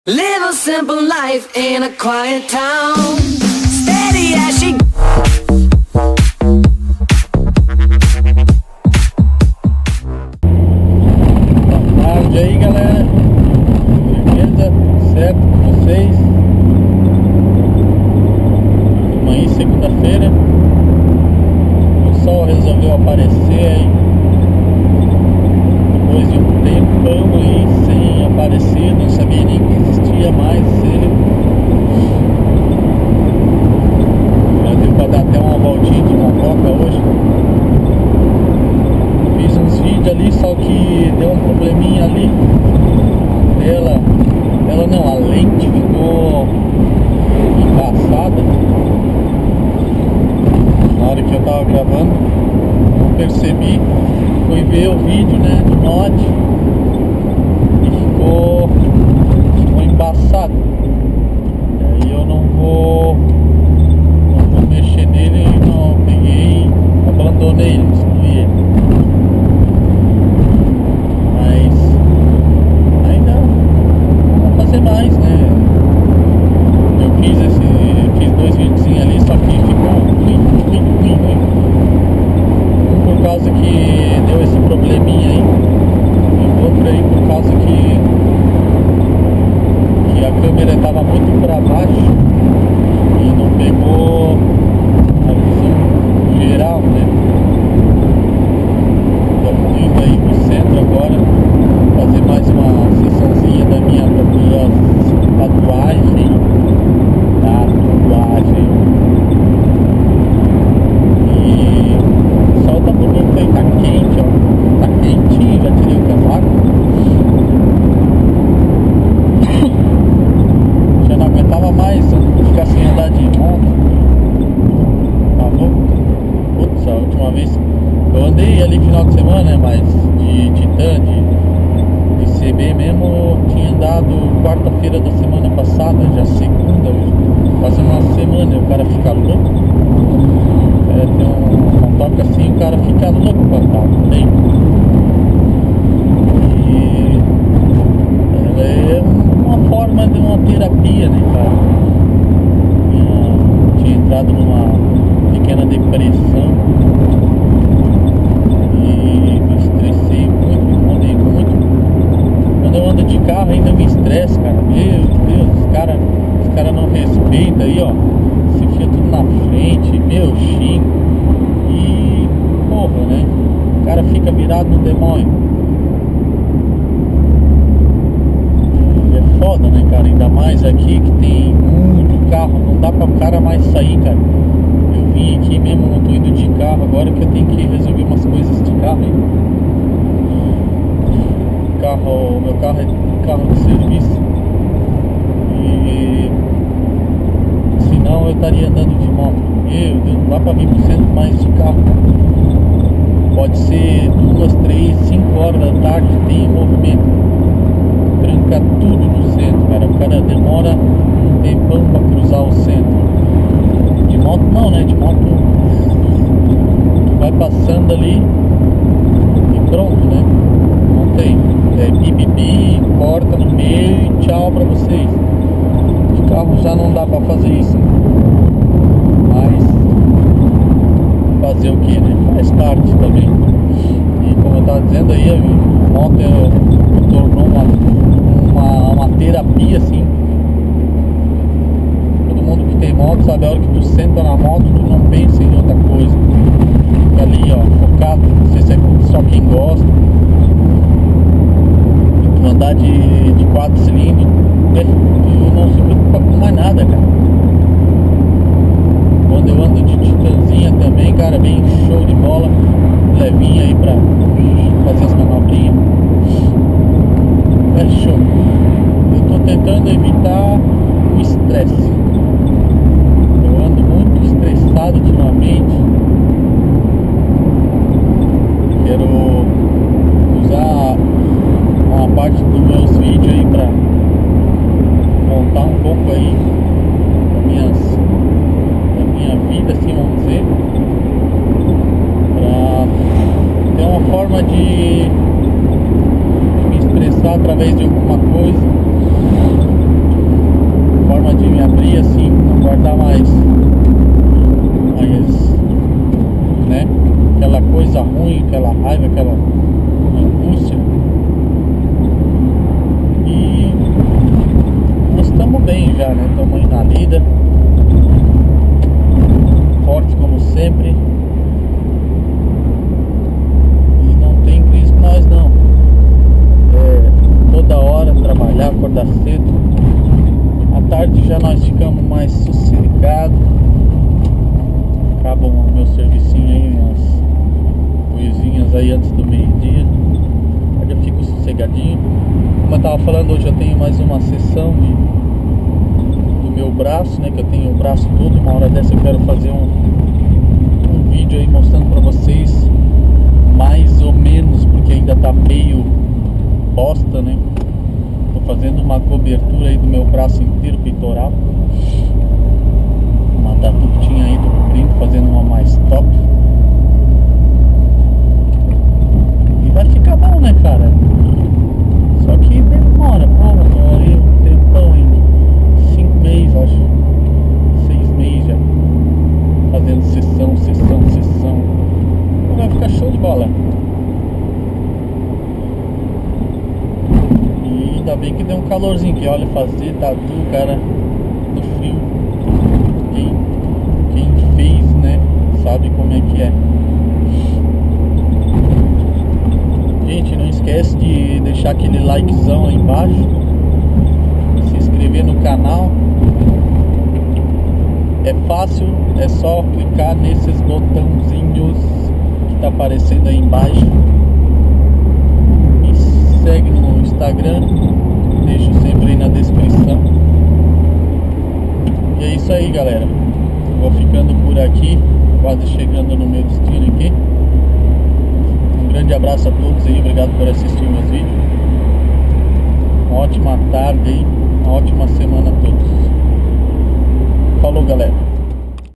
Live a simple life in a quiet town. Steady as she. Boa tarde aí, galera. Beleza? Certo com vocês? Amanhã, segunda-feira, o sol resolveu aparecer aí. Depois de um tempão aí sem aparecer, não sabia nem que existia mais ele. Já deu pra dar até uma voltinha de mococa hoje. Fiz uns vídeos ali, só que deu um probleminha ali. Ela não, a lente ficou embaçada. Na hora que eu tava gravando, não percebi. Fui ver o vídeo, né, do Note e ficou embaçado. E aí eu não vou mexer nele, não peguei, abandonei ele, destruí ele. Mas ainda vou fazer mais, né? Eu fiz dois videozinhos ali, só que ficou ruim. Por causa que deu esse probleminha aí, e outro aí por causa que a câmera estava muito para baixo e não pegou a visão geral, né? Estamos indo aí pro centro agora, fazer mais uma sessãozinha da minha tatuagem. E o sol tá bonito aí, tá quente, ó. Tá quentinho, já tirei o casaco. Já não aguentava mais ficar sem andar de moto. Tá louco? Putz, a última vez eu andei ali final de semana, né? Mas de Titã, de CB mesmo, eu tinha andado quarta-feira da semana passada, já segunda hoje. Quase uma semana, e o cara fica louco. Tem um toque assim, o cara fica louco pra andar, não tem? E ela é uma forma de uma terapia, né, cara? Eu tinha entrado numa pequena depressão e me estressei muito, me incomodei muito. Quando eu ando de carro ainda me estresse, cara. Meu Deus, os cara não respeitam aí, ó. Se enfia tudo na frente, meu, xingo. E porra, né? O cara fica virado no demônio. E é foda, né, cara? Ainda mais aqui que tem muito carro. Não dá pra o cara mais sair, cara. Eu vim aqui mesmo, não tô indo de carro agora que eu tenho que resolver umas coisas de carro aí. Meu carro é carro de serviço. E senão eu estaria andando de moto. Meu Deus, não dá pra vir pro centro mais de carro. Pode ser 2, 3, 5 horas da tarde, tem movimento. Tranca tudo no centro, cara. O cara demora um tempão pra cruzar o centro. De moto não, né? De moto tu vai passando ali e pronto, né? Não tem. É bibibi, corta no meio e tchau pra vocês. De carro já não dá pra fazer isso. Mas fazer o que, né? Faz parte também. E como eu tava dizendo aí, a moto tornou uma terapia assim. Todo mundo que tem moto sabe, a hora que tu senta na moto, tu não pensa em outra coisa. Fica ali, ó, focado. Não sei se é só quem gosta. Tu andar de 4 cilindros, tu não se preocupa com mais nada, cara. Quando eu ando de Titãzinha também, cara, bem show de bola, levinha aí pra fazer as manobrinhas. É show. Eu tô tentando evitar o estresse. Eu ando muito estressado ultimamente. Quero usar uma parte dos meus vídeos aí pra contar um pouco aí da minha vida, assim, vamos dizer, pra ter uma forma de me expressar através de alguma coisa. de me abrir assim, não guardar mais, né, aquela coisa ruim, aquela raiva, aquela angústia. E nós estamos bem já, né? Estamos aí na lida, forte como sempre. E não tem crise com nós não. Toda hora trabalhar, acordar cedo. À tarde já nós ficamos mais sossegados. Acabam o meu servicinho aí, umas coisinhas aí antes do meio-dia. Aí eu fico sossegadinho. Como eu tava falando, hoje eu tenho mais uma sessão do meu braço, né? Que eu tenho o braço todo. Uma hora dessa eu quero fazer um vídeo aí mostrando pra vocês mais ou menos, porque ainda tá meio bosta, né? Tô fazendo uma cobertura aí do meu braço inteiro, peitoral. Uma tatu que tinha aí do primo, fazendo uma mais top. E vai ficar bom, né, cara? Só que demora, porra, demorei um tempão ainda. 5 meses, acho. 6 meses já. Fazendo sessão. Então vai ficar show de bola. E ainda bem que deu um calorzinho, que olha, fazer tatu, cara, no frio. Quem fez, né, sabe como é que é. Gente, não esquece de deixar aquele likezão aí embaixo, se inscrever no canal. É fácil, é só clicar nesses botãozinhos que tá aparecendo aí embaixo. Me segue no Instagram, deixo sempre aí na descrição. E é isso aí, galera. Vou ficando por aqui, quase chegando no meu destino aqui. Um grande abraço a todos aí, obrigado por assistir meus vídeos. Uma ótima tarde aí, uma ótima semana a todos. Falou, galera.